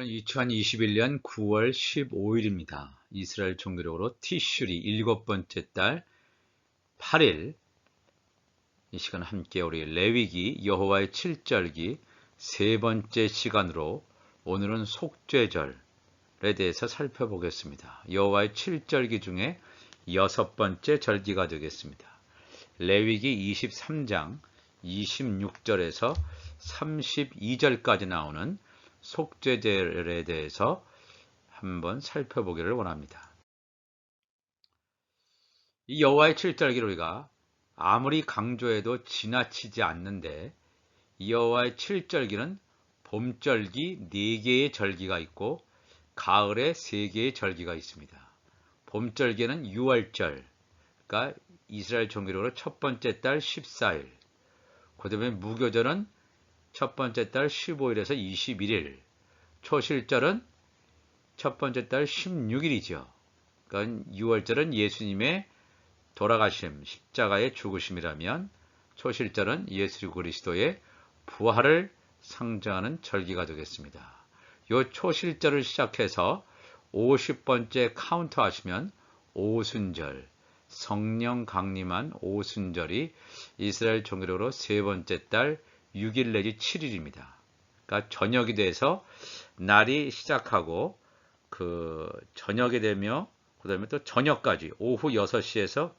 오늘은 2021년 9월 15일입니다. 이스라엘 종교력으로 티슈리 일곱 번째 달 8일 이 시간 함께 우리 레위기 여호와의 7절기 세 번째 시간으로 오늘은 속죄절에 대해서 살펴보겠습니다. 여호와의 7절기 중에 여섯 번째 절기가 되겠습니다. 레위기 23장 26절에서 32절까지 나오는 속죄절에 대해서 한번 살펴보기를 원합니다. 이 여호와의 7절기를 우리가 아무리 강조해도 지나치지 않는데, 이 여호와의 7절기는 봄절기 4개의 절기가 있고 가을에 3개의 절기가 있습니다. 봄절기는 6월절, 그러니까 이스라엘 종교력으로 첫 번째 달 14일, 그 다음에 무교절은 첫 번째 달 15일에서 21일, 초실절은 첫 번째 달 16일이죠. 그러니까 6월절은 예수님의 돌아가심, 십자가의 죽으심이라면 초실절은 예수 그리스도의 부활을 상징하는 절기가 되겠습니다. 이 초실절을 시작해서 50번째 카운트 하시면 오순절, 성령 강림한 오순절이 이스라엘 종교력으로 세 번째 달 6일 내지 7일입니다. 그러니까 저녁이 돼서 날이 시작하고 저녁이 되며 그 다음에 또 저녁까지 오후 6시에서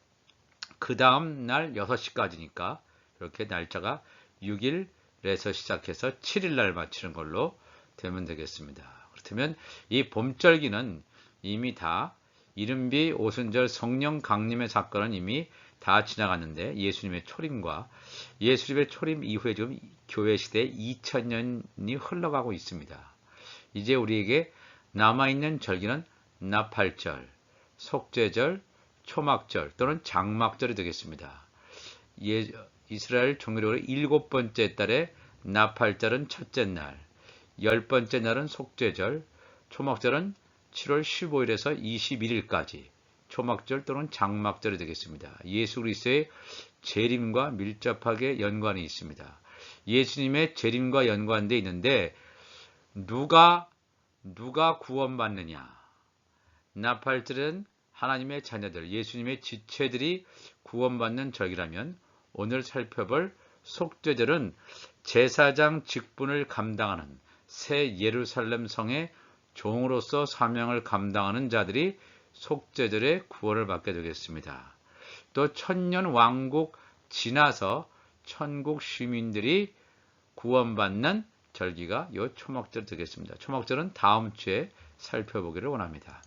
그 다음 날 6시까지니까 이렇게 날짜가 6일에서 시작해서 7일 날 마치는 걸로 되면 되겠습니다. 그렇다면 이 봄절기는 이미 다 이른비 오순절 성령 강림의 사건은 이미 다 지나갔는데, 예수님의 초림과 예수님의 초림 이후에 지금 교회 시대 2000년이 흘러가고 있습니다. 이제 우리에게 남아있는 절기는 나팔절, 속죄절, 초막절 또는 장막절이 되겠습니다. 이스라엘 종교력으로 7번째 달에 나팔절은 첫째 날, 10번째 날은 속죄절, 초막절은 7월 15일에서 21일까지 초막절 또는 장막절이 되겠습니다. 예수 그리스도의 재림과 밀접하게 연관이 있습니다. 예수님의 재림과 연관되어 있는데 누가 구원받느냐? 나팔절은 하나님의 자녀들, 예수님의 지체들이 구원받는 절기라면, 오늘 살펴볼 속죄절은 제사장 직분을 감당하는 새 예루살렘 성의 종으로서 사명을 감당하는 자들이 속죄절에 구원을 받게 되겠습니다. 또 천년 왕국 지나서 천국 시민들이 구원받는 절기가 이 초막절 되겠습니다. 초막절은 다음 주에 살펴보기를 원합니다.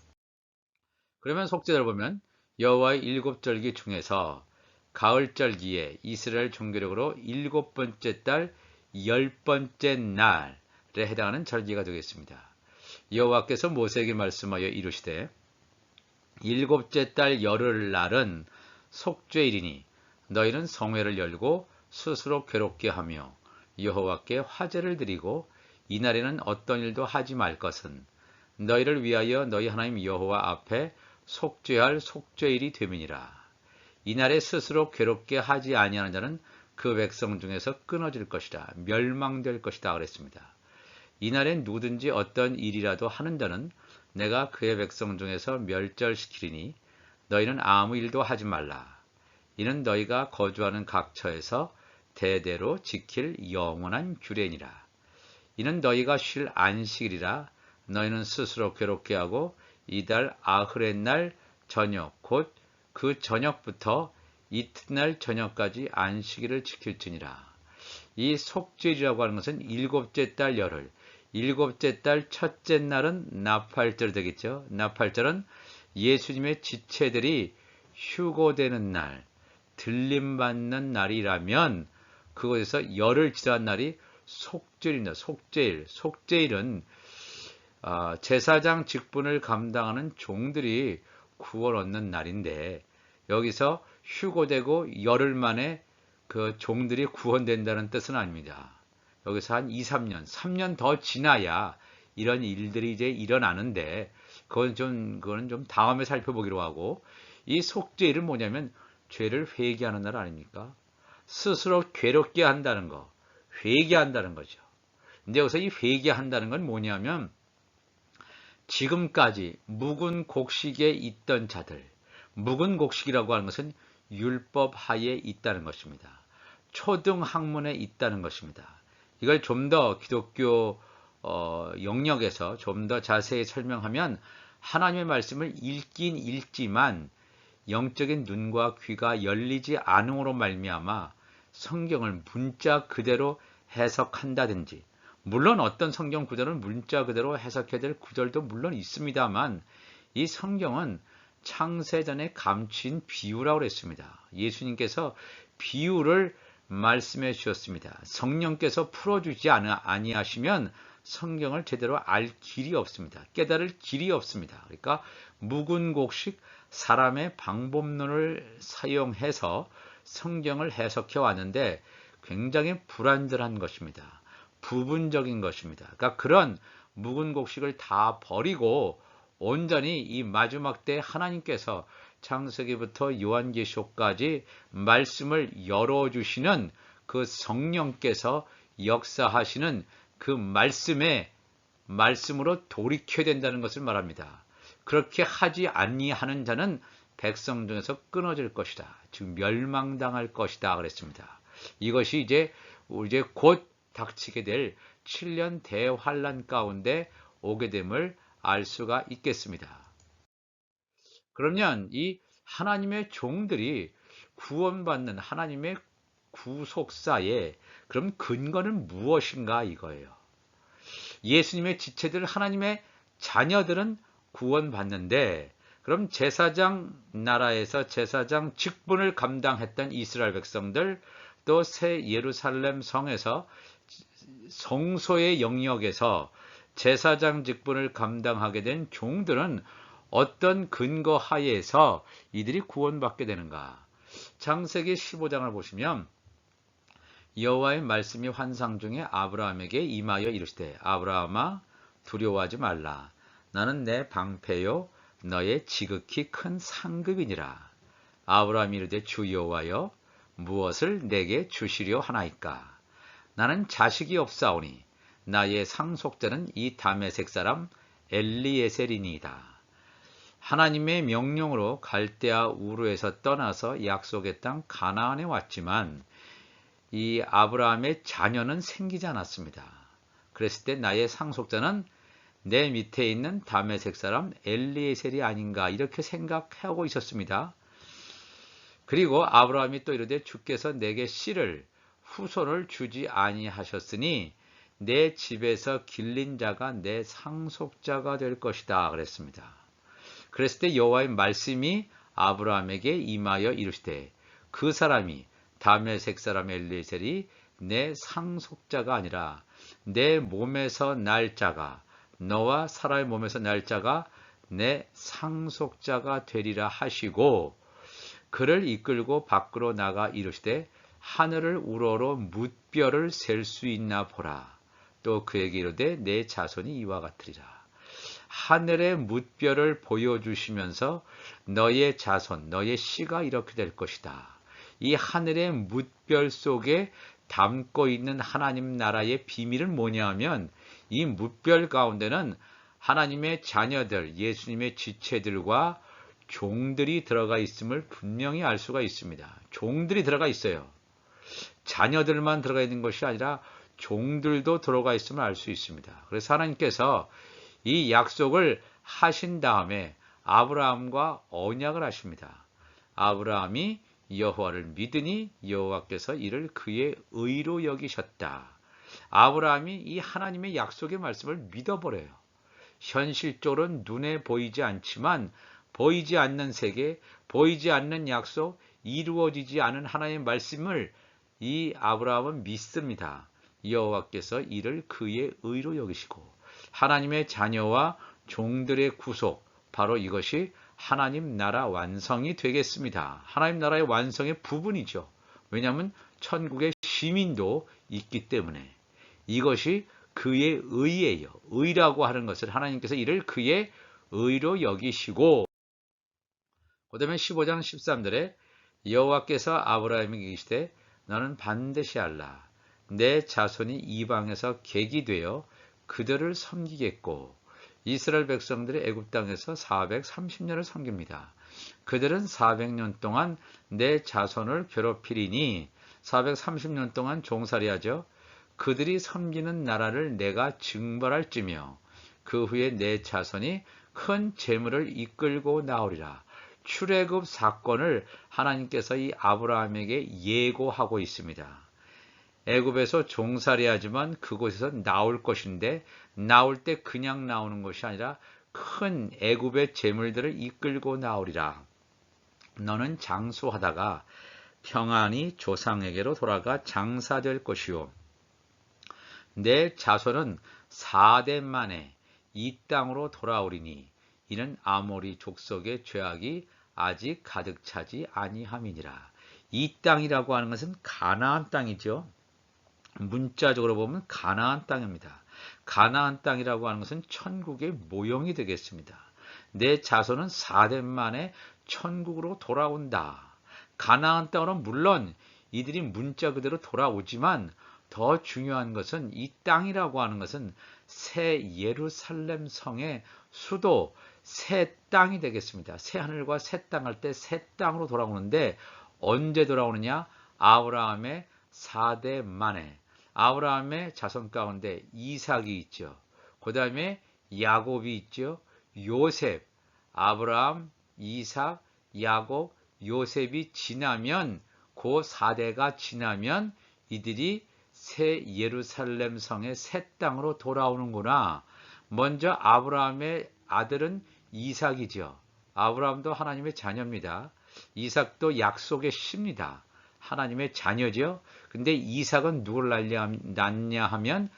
그러면 속죄절 보면 여호와의 7절기 중에서 가을절기에 이스라엘 종교력으로 7번째 달 10번째 날에 해당하는 절기가 되겠습니다. 여호와께서 모세에게 말씀하여 이르시되, 7째 달 열흘날은 속죄일이니 너희는 성회를 열고 스스로 괴롭게 하며 여호와께 화제를 드리고 이날에는 어떤 일도 하지 말 것은 너희를 위하여 너희 하나님 여호와 앞에 속죄할 속죄일이 됨이니라. 이날에 스스로 괴롭게 하지 아니하는 자는 그 백성 중에서 끊어질 것이라, 멸망될 것이다 그랬습니다. 이날엔 누구든지 어떤 일이라도 하는 자는 내가 그의 백성 중에서 멸절시키리니 너희는 아무 일도 하지 말라. 이는 너희가 거주하는 각처에서 대대로 지킬 영원한 규례니라. 이는 너희가 쉴 안식일이라. 너희는 스스로 괴롭게 하고 이달 아흐렛날 저녁 곧 그 저녁부터 이튿날 저녁까지 안식일을 지킬지니라. 이 속죄일이라고 하는 것은 7째 달 열흘, 7째 달 첫째 날은 나팔절 되겠죠. 나팔절은 예수님의 지체들이 휴고되는 날, 들림받는 날이라면 그곳에서 열흘 지난 날이 속죄일입니다. 속죄일. 속죄일은 제사장 직분을 감당하는 종들이 구원 얻는 날인데, 여기서 휴고되고 열흘 만에 그 종들이 구원된다는 뜻은 아닙니다. 여기서 한 2, 3년 더 지나야 이런 일들이 이제 일어나는데, 그거는 좀 다음에 살펴보기로 하고, 이 속죄일은 뭐냐면 죄를 회개하는 날 아닙니까? 스스로 괴롭게 한다는 거, 회개한다는 거죠. 근데 여기서 이 회개한다는 건 뭐냐면 지금까지 묵은 곡식에 있던 자들, 묵은 곡식이라고 하는 것은 율법 하에 있다는 것입니다. 초등 학문에 있다는 것입니다. 이걸 좀 더 기독교 영역에서 좀 더 자세히 설명하면 하나님의 말씀을 읽긴 읽지만 영적인 눈과 귀가 열리지 않음으로 말미암아 성경을 문자 그대로 해석한다든지, 물론 어떤 성경 구절은 문자 그대로 해석해야 될 구절도 물론 있습니다만, 이 성경은 창세전에 감추인 비유라고 했습니다. 예수님께서 비유를 말씀해 주셨습니다. 성령께서 풀어주지 아니하시면 성경을 제대로 알 길이 없습니다. 깨달을 길이 없습니다. 그러니까 묵은 곡식, 사람의 방법론을 사용해서 성경을 해석해 왔는데 굉장히 불완전한 것입니다. 부분적인 것입니다. 그러니까 그런 묵은 곡식을 다 버리고 온전히 이 마지막 때 하나님께서 창세기부터 요한계시록까지 말씀을 열어주시는 그 성령께서 역사하시는 그 말씀으로 돌이켜야 된다는 것을 말합니다. 그렇게 하지 아니하는 자는 백성 중에서 끊어질 것이다. 즉 멸망당할 것이다 그랬습니다. 이것이 이제 곧 닥치게 될 7년 대환란 가운데 오게 됨을 알 수가 있겠습니다. 그러면 이 하나님의 종들이 구원받는 하나님의 구속사에 그럼 근거는 무엇인가 이거예요. 예수님의 지체들 하나님의 자녀들은 구원받는데, 그럼 제사장 나라에서 제사장 직분을 감당했던 이스라엘 백성들, 또 새 예루살렘 성에서 성소의 영역에서 제사장 직분을 감당하게 된 종들은 어떤 근거 하에서 이들이 구원받게 되는가? 창세기 15장을 보시면 여호와의 말씀이 환상 중에 아브라함에게 임하여 이르시되 아브라함아 두려워하지 말라. 나는 내 방패요 너의 지극히 큰 상급이니라. 아브라함이 이르되 주 여호와여 무엇을 내게 주시려 하나이까? 나는 자식이 없사오니 나의 상속자는 이 다메섹 사람 엘리에셀이니이다. 하나님의 명령으로 갈대아 우르에서 떠나서 약속의 땅 가나안에 왔지만 이 아브라함의 자녀는 생기지 않았습니다. 그랬을 때 나의 상속자는 내 밑에 있는 다메섹 사람 엘리에셀이 아닌가 이렇게 생각하고 있었습니다. 그리고 아브라함이 또 이르되 주께서 내게 씨를 후손을 주지 아니하셨으니 내 집에서 길린 자가 내 상속자가 될 것이다 그랬습니다. 그랬을 때 여호와의 말씀이 아브라함에게 임하여 이르시되 그 사람이 다메섹 사람 엘리에셀이 내 상속자가 아니라 내 몸에서 날 자가, 너와 사라의 몸에서 날 자가 내 상속자가 되리라 하시고, 그를 이끌고 밖으로 나가 이르시되 하늘을 우러러 뭇별을 셀 수 있나 보라. 또 그에게 이르되 내 자손이 이와 같으리라. 하늘의 뭇별을 보여주시면서 너의 자손, 너의 씨가 이렇게 될 것이다. 이 하늘의 뭇별 속에 담고 있는 하나님 나라의 비밀은 뭐냐 하면 이 뭇별 가운데는 하나님의 자녀들, 예수님의 지체들과 종들이 들어가 있음을 분명히 알 수가 있습니다. 종들이 들어가 있어요. 자녀들만 들어가 있는 것이 아니라 종들도 들어가 있음을 알 수 있습니다. 그래서 하나님께서 이 약속을 하신 다음에 아브라함과 언약을 하십니다. 아브라함이 여호와를 믿으니 여호와께서 이를 그의 의로 여기셨다. 아브라함이 이 하나님의 약속의 말씀을 믿어버려요. 현실적으로는 눈에 보이지 않지만 보이지 않는 세계, 보이지 않는 약속, 이루어지지 않은 하나님의 말씀을 이 아브라함은 믿습니다. 여호와께서 이를 그의 의로 여기시고 하나님의 자녀와 종들의 구속, 바로 이것이 하나님 나라 완성이 되겠습니다. 하나님 나라의 완성의 부분이죠. 왜냐하면 천국의 시민도 있기 때문에 이것이 그의 의예요. 의라고 하는 것을 하나님께서 이를 그의 의로 여기시고, 그 다음에 15장 13절에 여호와께서 아브라함에게 이르시되 너는 반드시 알라. 내 자손이 이방에서 객이 되어 그들을 섬기겠고 이스라엘 백성들이 애굽 땅에서 430년을 섬깁니다. 그들은 400년 동안 내 자손을 괴롭히리니 430년 동안 종살이하죠. 그들이 섬기는 나라를 내가 증벌할지며 그 후에 내 자손이 큰 재물을 이끌고 나오리라. 출애굽 사건을 하나님께서 이 아브라함에게 예고하고 있습니다. 애굽에서 종살이하지만 그곳에서 나올 것인데 나올 때 그냥 나오는 것이 아니라 큰 애굽의 재물들을 이끌고 나오리라. 너는 장수하다가 평안히 조상에게로 돌아가 장사될 것이요. 내 자손은 4대 만에 이 땅으로 돌아오리니 이는 아모리 족속의 죄악이 아직 가득 차지 아니함이니라. 이 땅이라고 하는 것은 가나안 땅이죠. 문자적으로 보면 가나안 땅입니다. 가나안 땅이라고 하는 것은 천국의 모형이 되겠습니다. 내 자손은 4대 만에 천국으로 돌아온다. 가나안 땅으로 물론 이들이 문자 그대로 돌아오지만 더 중요한 것은 이 땅이라고 하는 것은 새 예루살렘 성의 수도 새 땅이 되겠습니다. 새 하늘과 새 땅 할 때 새 땅으로 돌아오는데 언제 돌아오느냐? 아브라함의 4대 만에 아브라함의 자손 가운데 이삭이 있죠. 그 다음에 야곱이 있죠. 요셉, 아브라함, 이삭, 야곱, 요셉이 지나면 그 4대가 지나면 이들이 새 예루살렘 성의 새 땅으로 돌아오는구나. 먼저 아브라함의 아들은 이삭이죠. 아브라함도 하나님의 자녀입니다. 이삭도 약속의 씨입니다. 하나님의 자녀죠. 근데 이삭은 누굴 낳냐 하면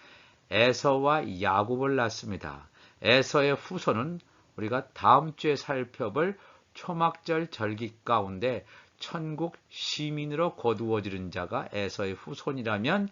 에서와 야곱을 낳습니다. 에서의 후손은 우리가 다음 주에 살펴볼 초막절 절기 가운데 천국 시민으로 거두어지는 자가 에서의 후손이라면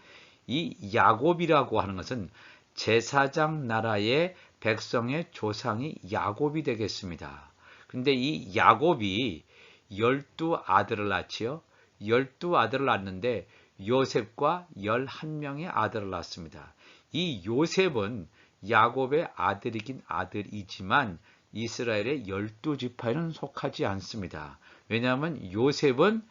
이 야곱이라고 하는 것은 제사장 나라의 백성의 조상이 야곱이 되겠습니다. 근데 이 야곱이 12아들을 낳지요. 12아들을 낳는데 요셉과 11명의 아들을 낳습니다. 이 요셉은 야곱의 아들이긴 아들이지만 이스라엘의 12지파에는 속하지 않습니다. 왜냐하면 요셉은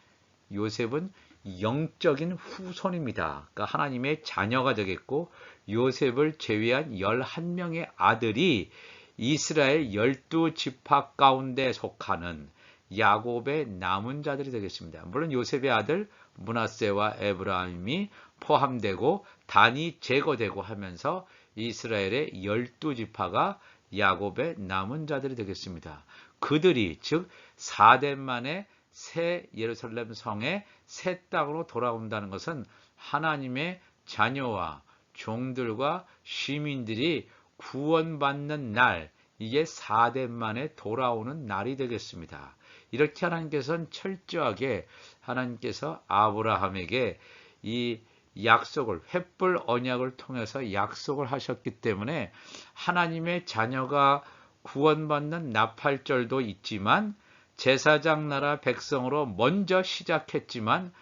영적인 후손입니다. 그러니까 하나님의 자녀가 되겠고 요셉을 제외한 11명의 아들이 이스라엘 12지파 가운데 속하는 야곱의 남은 자들이 되겠습니다. 물론 요셉의 아들 므낫세와 에브라임이 포함되고 단이 제거되고 하면서 이스라엘의 12지파가 야곱의 남은 자들이 되겠습니다. 그들이 즉 4대 만에 새 예루살렘 성의 새 땅으로 돌아온다는 것은 하나님의 자녀와 종들과 시민들이 구원받는 날, 이게 4대 만에 돌아오는 날이 되겠습니다. 이렇게 하나님께서는 철저하게 하나님께서 아브라함에게 이 약속을 횃불 언약을 통해서 약속을 하셨기 때문에 하나님의 자녀가 구원받는 나팔절도 있지만 제사장 나라 백성으로 먼저 시작했지만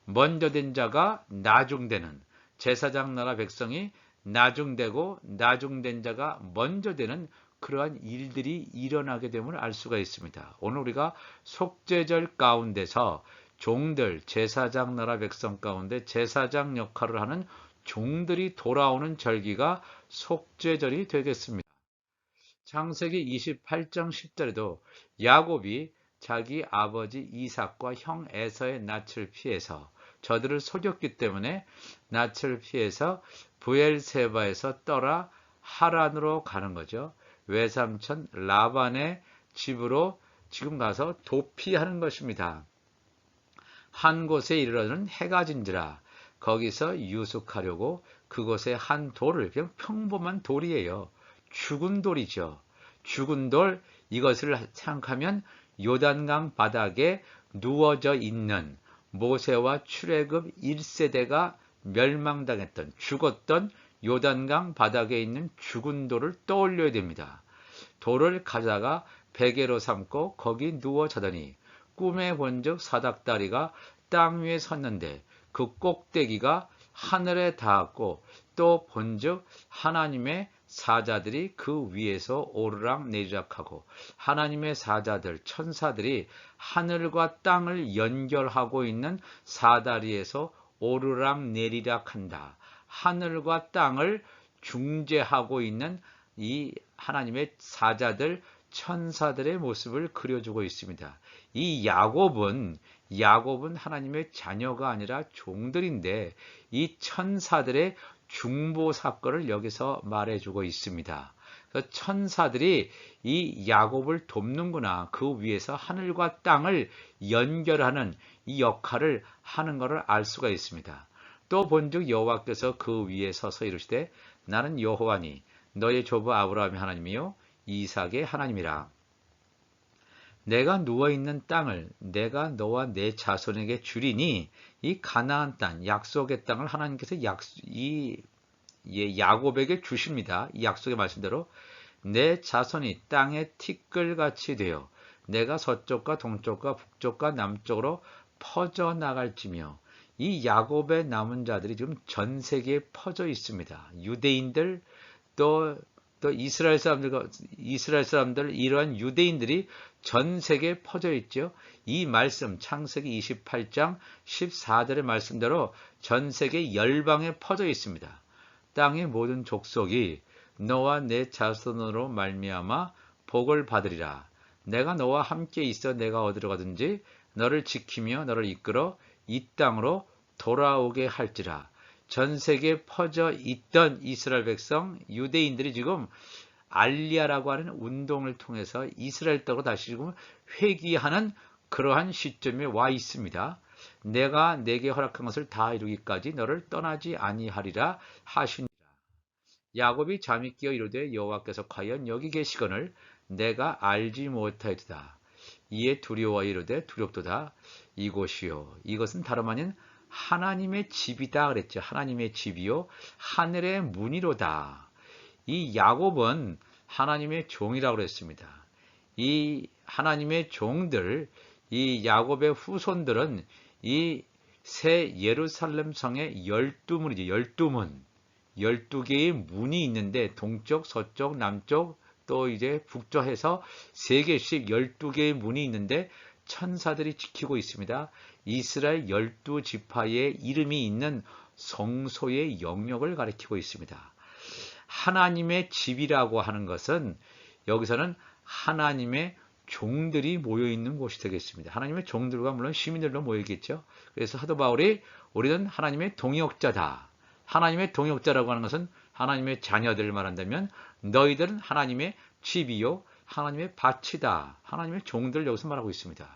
먼저 된 자가 나중되는 제사장 나라 백성이 나중되고 나중된 자가 먼저 되는 그러한 일들이 일어나게 됨을 알 수가 있습니다. 오늘 우리가 속죄절 가운데서 종들, 제사장 나라 백성 가운데 제사장 역할을 하는 종들이 돌아오는 절기가 속죄절이 되겠습니다. 창세기 28장 10절에도 야곱이 자기 아버지 이삭과 형 에서의 낯을 피해서 저들을 속였기 때문에 낯을 피해서 브엘세바에서 떠나 하란으로 가는 거죠. 외삼촌 라반의 집으로 지금 가서 도피하는 것입니다. 한 곳에 이르러는 해가 진지라 거기서 유숙하려고 그곳에 한 돌을 그냥 평범한 돌이에요. 죽은 돌이죠. 죽은 돌 이것을 생각하면 요단강 바닥에 누워져 있는 모세와 출애굽 1세대가 멸망당했던 죽었던 요단강 바닥에 있는 죽은 돌을 떠올려야 됩니다. 돌을 가져다가 베개로 삼고 거기 누워 자더니 꿈에 본즉 사닥다리가 땅 위에 섰는데 그 꼭대기가 하늘에 닿았고 또 본즉 하나님의 사자들이 그 위에서 오르락 내리락 하고 하나님의 사자들 천사들이 하늘과 땅을 연결하고 있는 사다리에서 오르락 내리락 한다. 하늘과 땅을 중재하고 있는 이 하나님의 사자들 천사들의 모습을 그려주고 있습니다. 이 야곱은 하나님의 자녀가 아니라 종들인데 이 천사들의 중보 사건을 여기서 말해주고 있습니다. 그래서 천사들이 이 야곱을 돕는구나. 그 위에서 하늘과 땅을 연결하는 이 역할을 하는 것을 알 수가 있습니다. 또 본즉 여호와께서 그 위에 서서 이르시되 나는 여호와니 너의 조부 아브라함의 하나님이요 이삭의 하나님이라. 내가 누워있는 땅을 내가 너와 내 자손에게 주리니 이 가나안 땅 약속의 땅을 하나님께서 야곱에게 주십니다. 이 약속의 말씀대로 내 자손이 땅의 티끌같이 되어 내가 서쪽과 동쪽과 북쪽과 남쪽으로 퍼져나갈지며. 이 야곱의 남은 자들이 지금 전 세계에 퍼져 있습니다. 유대인들 또 이스라엘 사람들 이러한 유대인들이 전 세계에 퍼져 있죠. 이 말씀 창세기 28장 14절의 말씀대로 전 세계 열방에 퍼져 있습니다. 땅의 모든 족속이 너와 내 자손으로 말미암아 복을 받으리라. 내가 너와 함께 있어 내가 어디로 가든지 너를 지키며 너를 이끌어 이 땅으로 돌아오게 할지라. 전 세계에 퍼져 있던 이스라엘 백성 유대인들이 지금 알리아라고 하는 운동을 통해서 이스라엘 땅으로 다시 지금 회귀하는 그러한 시점에 와 있습니다. 내가 내게 허락한 것을 다 이루기까지 너를 떠나지 아니하리라 하시니라. 야곱이 잠이 깨어 이르되 여호와께서 과연 여기 계시거늘 내가 알지 못하였도다. 이에 두려워 이르되 두렵도다. 이곳이요 이것은 다름 아닌 하나님의 집이다 그랬죠. 하나님의 집이요 하늘의 문이로다. 이 야곱은 하나님의 종이라고 그랬습니다. 이 하나님의 종들, 이 야곱의 후손들은 이 새 예루살렘 성의 12문이죠. 12문. 12개의 문이 있는데 동쪽, 서쪽, 남쪽 또 이제 북쪽 해서 3개씩 12개의 문이 있는데 천사들이 지키고 있습니다. 이스라엘 12지파의 이름이 있는 성소의 영역을 가리키고 있습니다. 하나님의 집이라고 하는 것은 여기서는 하나님의 종들이 모여있는 곳이 되겠습니다. 하나님의 종들과 물론 시민들도 모여있겠죠. 그래서 사도 바울이 우리는 하나님의 동역자다. 하나님의 동역자라고 하는 것은 하나님의 자녀들을 말한다면 너희들은 하나님의 집이요 하나님의 밭이다. 하나님의 종들을 여기서 말하고 있습니다.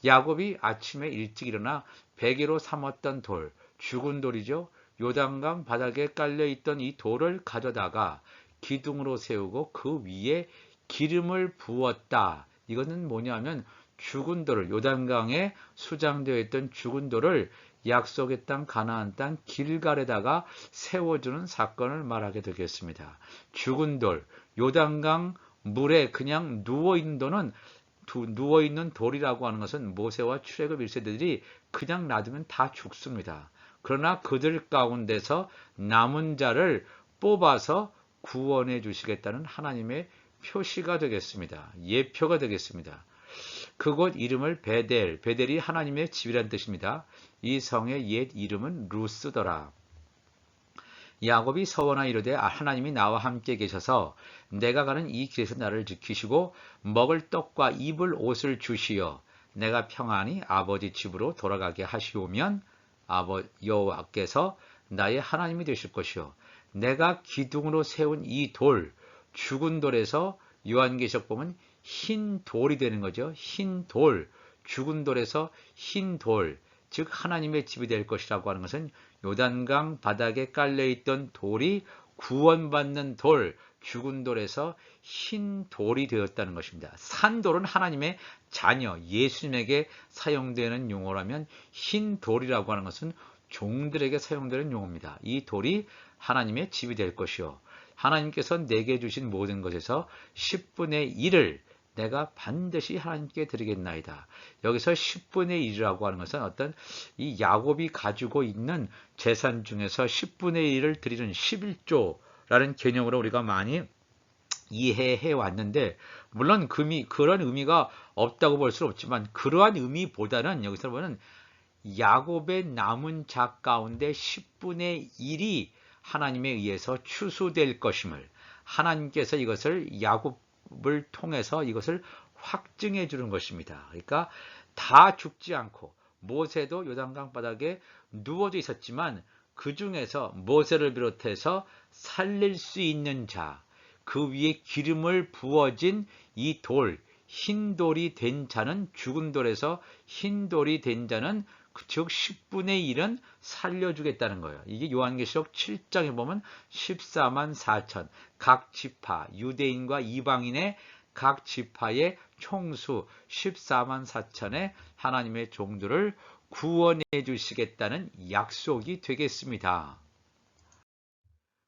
야곱이 아침에 일찍 일어나 베개로 삼았던 돌, 죽은 돌이죠. 요단강 바닥에 깔려있던 이 돌을 가져다가 기둥으로 세우고 그 위에 기름을 부었다. 이것은 뭐냐면 죽은 돌을 요단강에 수장되어 있던 죽은 돌을 약속의 땅 가나안 땅 길갈에다가 세워주는 사건을 말하게 되겠습니다. 죽은 돌, 요단강 물에 그냥 누워있는 돌이라고 하는 것은 모세와 출애굽 1세대들이 그냥 놔두면 다 죽습니다. 그러나 그들 가운데서 남은 자를 뽑아서 구원해 주시겠다는 하나님의 표시가 되겠습니다. 예표가 되겠습니다. 그곳 이름을 베델, 베델이 하나님의 집이라는 뜻입니다. 이 성의 옛 이름은 루스더라. 야곱이 서원하 이르되 하나님이 나와 함께 계셔서 내가 가는 이 길에서 나를 지키시고 먹을 떡과 입을 옷을 주시어 내가 평안히 아버지 집으로 돌아가게 하시오면 여호와께서 나의 하나님이 되실 것이요 내가 기둥으로 세운 이 돌, 죽은 돌에서 요한계시록 보면 흰 돌이 되는 거죠. 흰 돌, 죽은 돌에서 흰 돌, 즉 하나님의 집이 될 것이라고 하는 것은 요단강 바닥에 깔려있던 돌이 구원받는 돌, 죽은 돌에서 흰 돌이 되었다는 것입니다. 산돌은 하나님의 자녀, 예수님에게 사용되는 용어라면 흰 돌이라고 하는 것은 종들에게 사용되는 용어입니다. 이 돌이 하나님의 집이 될 것이요. 하나님께서 내게 주신 모든 것에서 10분의 1을 내가 반드시 하나님께 드리겠나이다. 여기서 10분의 1이라고 하는 것은 어떤 이 야곱이 가지고 있는 재산 중에서 10분의 1을 드리는 11조 라는 개념으로 우리가 많이 이해해 왔는데, 물론 그런 의미가 없다고 볼 수는 없지만, 그러한 의미보다는 여기서 보면 야곱의 남은 자 가운데 10분의 1이 하나님에 의해서 추수될 것임을, 하나님께서 이것을 야곱을 통해서 이것을 확증해 주는 것입니다. 그러니까 다 죽지 않고, 모세도 요단강 바닥에 누워져 있었지만 그 중에서 모세를 비롯해서 살릴 수 있는 자, 그 위에 기름을 부어진 이 돌, 흰 돌이 된 자는, 죽은 돌에서 흰 돌이 된 자는 즉 10분의 1은 살려주겠다는 거예요. 이게 요한계시록 7장에 보면 14만 4천, 각 지파, 유대인과 이방인의 각 지파의 총수 14만 4천의 하나님의 종들을 구원해 주시겠다는 약속이 되겠습니다.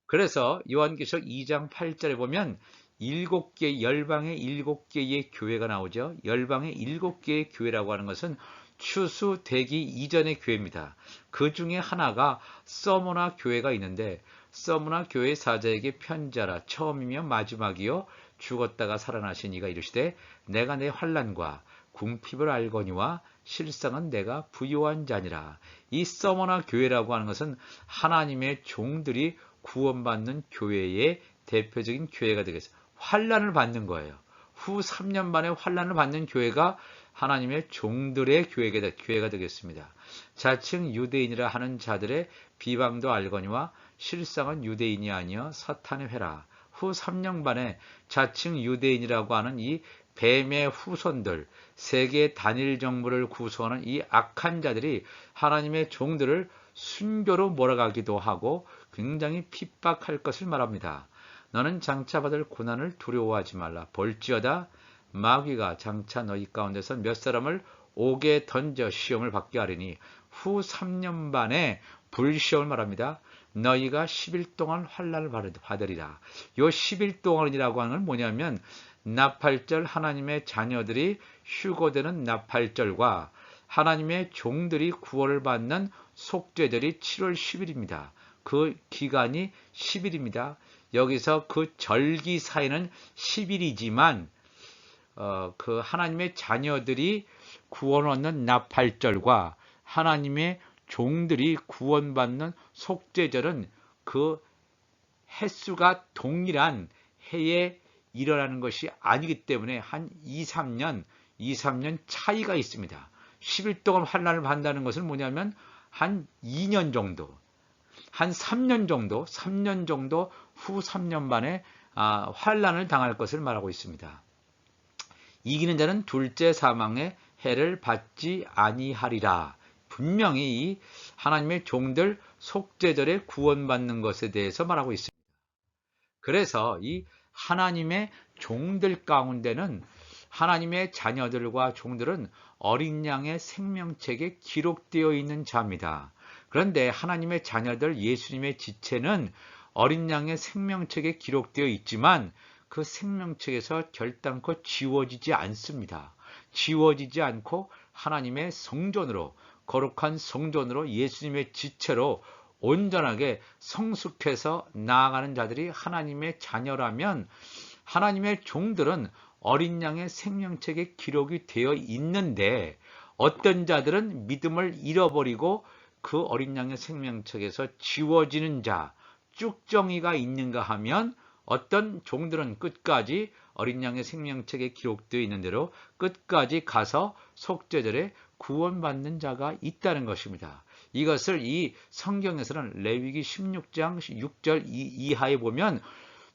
그래서 요한계시록 2장 8절에 보면 열방의 7개의 교회가 나오죠. 열방의 7개의 교회라고 하는 것은 추수되기 이전의 교회입니다. 그 중에 하나가 서머나 교회가 있는데, 서머나 교회 사자에게 편지하라. 처음이며 마지막이요 죽었다가 살아나신 이가 이르시되 내가 내 환난과 궁핍을 알거니와 실상은 내가 부요한 자니라. 이 서머나 교회라고 하는 것은 하나님의 종들이 구원받는 교회의 대표적인 교회가 되겠습니다. 환난을 받는 거예요. 후 3년 만에 환난을 받는 교회가 하나님의 종들의 교회가 되겠습니다. 자칭 유대인이라 하는 자들의 비방도 알거니와 실상은 유대인이 아니여 사탄의 회라. 후 3년 만에 자칭 유대인이라고 하는 이 뱀의 후손들, 세계 단일 정부를 구성하는 이 악한 자들이 하나님의 종들을 순교로 몰아가기도 하고 굉장히 핍박할 것을 말합니다. 너는 장차 받을 고난을 두려워하지 말라. 볼지어다 마귀가 장차 너희 가운데서 몇 사람을 옥에 던져 시험을 받게 하리니 후 3년 반에 불시험을 말합니다. 너희가 10일 동안 환난을 받으리라. 요 10일 동안이라고 하는 건 뭐냐면 나팔절, 하나님의 자녀들이 휴거되는 나팔절과 하나님의 종들이 구원을 받는 속죄절이 7월 10일입니다. 그 기간이 10일입니다. 여기서 그 절기 사이는 10일이지만 그 하나님의 자녀들이 구원 얻는 나팔절과 하나님의 종들이 구원받는 속죄절은 그 횟수가 동일한 해에 일어나는 것이 아니기 때문에 한 2-3년 차이가 있습니다. 10일 동안 환난을 받는다는 것은 뭐냐면 한 2년 정도, 한 3년 정도 후 3년 만에 환난을 당할 것을 말하고 있습니다. 이기는 자는 둘째 사망의 해를 받지 아니하리라. 분명히 이 하나님의 종들 속죄절에 구원받는 것에 대해서 말하고 있습니다. 그래서 이 하나님의 종들 가운데는, 하나님의 자녀들과 종들은 어린 양의 생명책에 기록되어 있는 자입니다. 그런데 하나님의 자녀들, 예수님의 지체는 어린 양의 생명책에 기록되어 있지만 그 생명책에서 결단코 지워지지 않습니다. 지워지지 않고 하나님의 성전으로, 거룩한 성전으로 예수님의 지체로 온전하게 성숙해서 나아가는 자들이 하나님의 자녀라면, 하나님의 종들은 어린 양의 생명책에 기록이 되어 있는데 어떤 자들은 믿음을 잃어버리고 그 어린 양의 생명책에서 지워지는 자, 쭉정이가 있는가 하면 어떤 종들은 끝까지 어린 양의 생명책에 기록되어 있는 대로 끝까지 가서 속죄절에 구원받는 자가 있다는 것입니다. 이것을 이 성경에서는 레위기 16장 6절 이하에 보면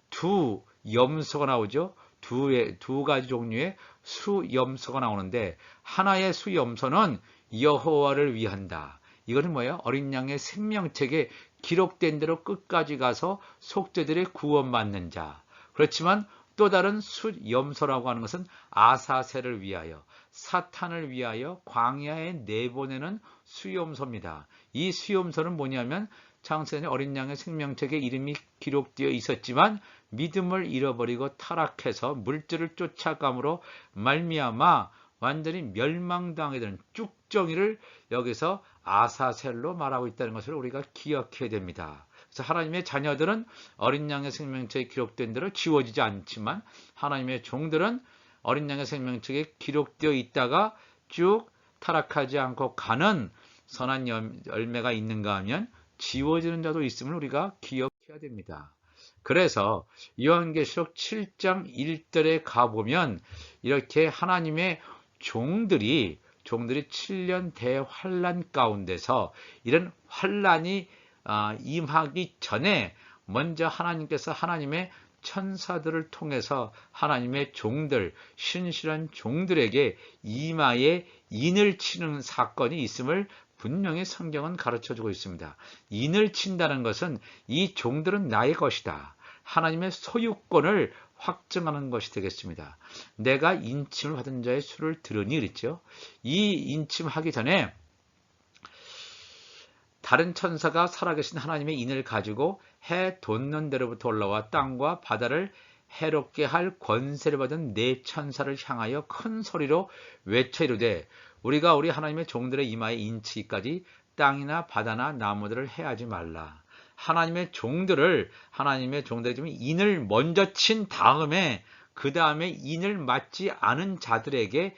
두 염소가 나오죠. 두 가지 종류의 수염소가 나오는데, 하나의 수염소는 여호와를 위한다. 이거는 뭐예요? 어린 양의 생명책에 기록된 대로 끝까지 가서 속죄들의 구원받는 자. 그렇지만 또 다른 수염소라고 하는 것은 아사셀을 위하여, 사탄을 위하여 광야에 내보내는 수염소입니다. 이 수염소는 뭐냐면 창세전에 어린 양의 생명책에 이름이 기록되어 있었지만 믿음을 잃어버리고 타락해서 물질을 쫓아감으로 말미암아 완전히 멸망당하게 되는 쭉정이를 여기서 아사셀로 말하고 있다는 것을 우리가 기억해야 됩니다. 그래서 하나님의 자녀들은 어린 양의 생명책에 기록된 대로 지워지지 않지만 하나님의 종들은 어린 양의 생명책에 기록되어 있다가 쭉 타락하지 않고 가는 선한 열매가 있는가 하면 지워지는 자도 있음을 우리가 기억해야 됩니다. 그래서 요한계시록 7장 1절에 가보면 이렇게 하나님의 종들이 7년 대환란 가운데서 이런 환란이 임하기 전에 먼저 하나님께서 하나님의 천사들을 통해서 하나님의 종들, 신실한 종들에게 이마에 인을 치는 사건이 있음을 분명히 성경은 가르쳐주고 있습니다. 인을 친다는 것은 이 종들은 나의 것이다. 하나님의 소유권을 확증하는 것이 되겠습니다. 내가 인침을 받은 자의 수를 들으니 그랬죠. 이 인침하기 전에 다른 천사가 살아계신 하나님의 인을 가지고 해 돋는 데로부터 올라와 땅과 바다를 해롭게 할 권세를 받은 네 천사를 향하여 큰 소리로 외쳐 이르되 우리가 우리 하나님의 종들의 이마에 인치기까지 땅이나 바다나 나무들을 해하지 말라. 하나님의 종들의 좀 인을 먼저 친 다음에 그 다음에 인을 맞지 않은 자들에게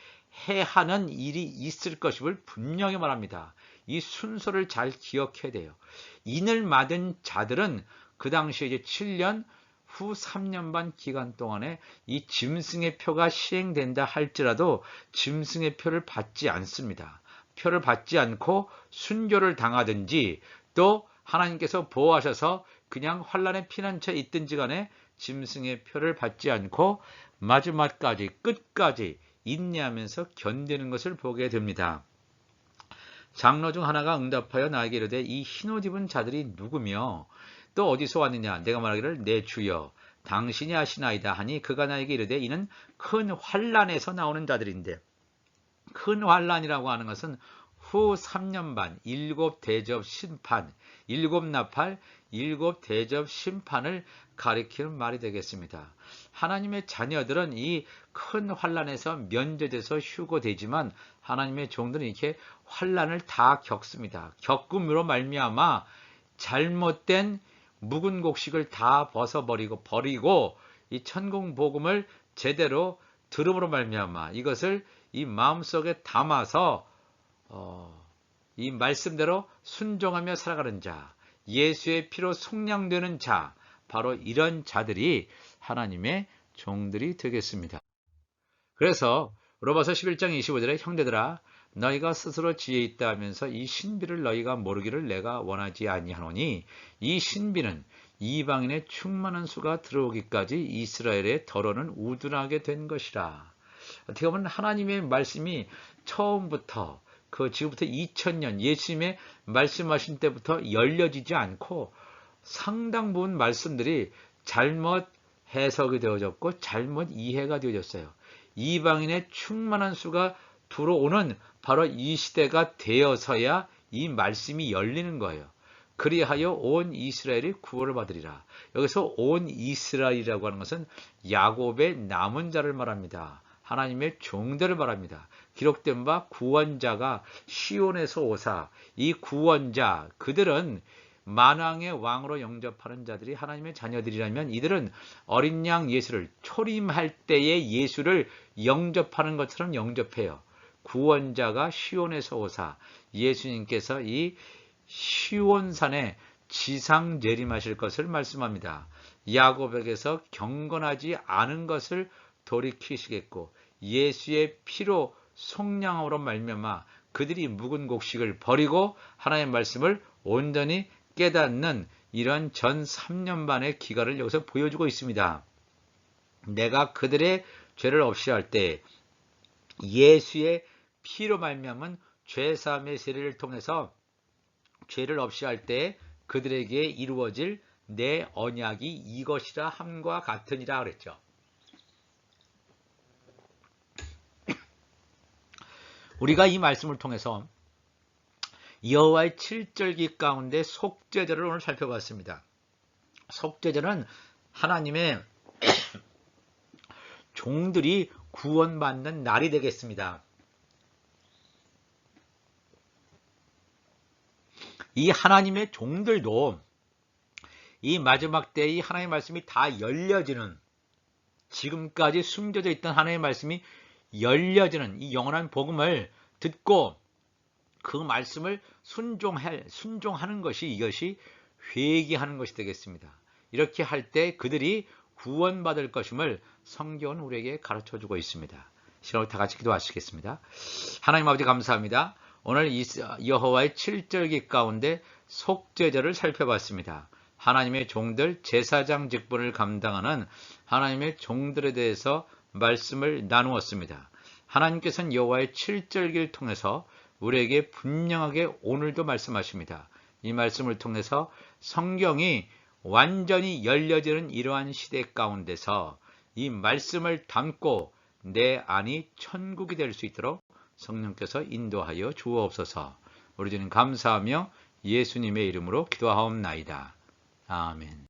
해하는 일이 있을 것임을 분명히 말합니다. 이 순서를 잘 기억해야 돼요. 인을 맞은 자들은 그 당시에 이제 7년 후 3년 반 기간 동안에 이 짐승의 표가 시행된다 할지라도 짐승의 표를 받지 않습니다. 표를 받지 않고 순교를 당하든지 또 하나님께서 보호하셔서 그냥 환란의 피난처에 있든지 간에 짐승의 표를 받지 않고 마지막까지 끝까지 인내하면서 견디는 것을 보게 됩니다. 장로 중 하나가 응답하여 나에게 이르되 이 흰옷 입은 자들이 누구며 또 어디서 왔느냐. 내가 말하기를 내 주여 당신이 아시나이다 하니 그가 나에게 이르되 이는 큰 환란에서 나오는 자들인데 큰 환란이라고 하는 것은 후 3년 반 7대접 심판 7나팔 7대접 심판을 가리키는 말이 되겠습니다. 하나님의 자녀들은 이 큰 환란에서 면제돼서 휴고되지만 하나님의 종들은 이렇게 환란을 다 겪습니다. 겪음으로 말미암아 잘못된 묵은 곡식을 다 버리고 이 천국 복음을 제대로 들음으로 말미암아 이것을 이 마음속에 담아서 이 말씀대로 순종하며 살아가는 자, 예수의 피로 속량되는 자, 바로 이런 자들이 하나님의 종들이 되겠습니다. 그래서 로마서 11장 25절에 형제들아 너희가 스스로 지혜 있다 하면서 이 신비를 너희가 모르기를 내가 원하지 아니하노니 이 신비는 이방인의 충만한 수가 들어오기까지 이스라엘의 덜어는 우둔하게 된 것이라. 어떻게 보면 하나님의 말씀이 처음부터 지금부터 2000년 예수님의 말씀하신 때부터 열려지지 않고 상당 부분 말씀들이 잘못 해석이 되어졌고 잘못 이해가 되어졌어요. 이방인의 충만한 수가 들어오는 바로 이 시대가 되어서야 이 말씀이 열리는 거예요. 그리하여 온 이스라엘이 구원을 받으리라. 여기서 온 이스라엘이라고 하는 것은 야곱의 남은 자를 말합니다. 하나님의 종들을 말합니다. 기록된 바 구원자가 시온에서 오사 이 구원자 그들은 만왕의 왕으로 영접하는 자들이 하나님의 자녀들이라면 이들은 어린 양 예수를 초림할 때의 예수를 영접하는 것처럼 영접해요. 구원자가 시온에서 오사 예수님께서 이 시온산에 지상 재림하실 것을 말씀합니다. 야곱에게서 경건하지 않은 것을 돌이키시겠고 예수의 피로 속량으로 말미암아 그들이 묵은 곡식을 버리고 하나님의 말씀을 온전히 깨닫는 이런 전 3년 반의 기간을 여기서 보여주고 있습니다. 내가 그들의 죄를 없이 할 때 예수의 피로 말미암은 죄사함의 세례를 통해서 죄를 없이 할 때 그들에게 이루어질 내 언약이 이것이라 함과 같으니라 그랬죠. 우리가 이 말씀을 통해서 여호와의 7절기 가운데 속죄절을 오늘 살펴봤습니다. 속죄절은 하나님의 종들이 구원받는 날이 되겠습니다. 이 하나님의 종들도 이 마지막 때에 이 하나님의 말씀이 다 열려지는, 지금까지 숨겨져 있던 하나님의 말씀이 열려지는 이 영원한 복음을 듣고 그 말씀을 순종하는 것이, 이것이 회개하는 것이 되겠습니다. 이렇게 할 때 그들이 구원받을 것임을 성경은 우리에게 가르쳐주고 있습니다. 시간을 다 같이 기도하시겠습니다. 하나님 아버지 감사합니다. 오늘 여호와의 7절기 가운데 속죄절을 살펴봤습니다. 하나님의 종들, 제사장 직분을 감당하는 하나님의 종들에 대해서 말씀을 나누었습니다. 하나님께서는 여호와의 7절기를 통해서 우리에게 분명하게 오늘도 말씀하십니다. 이 말씀을 통해서 성경이 완전히 열려지는 이러한 시대 가운데서 이 말씀을 담고 내 안이 천국이 될 수 있도록 성령께서 인도하여 주옵소서. 우리 주님 감사하며 예수님의 이름으로 기도하옵나이다. 아멘.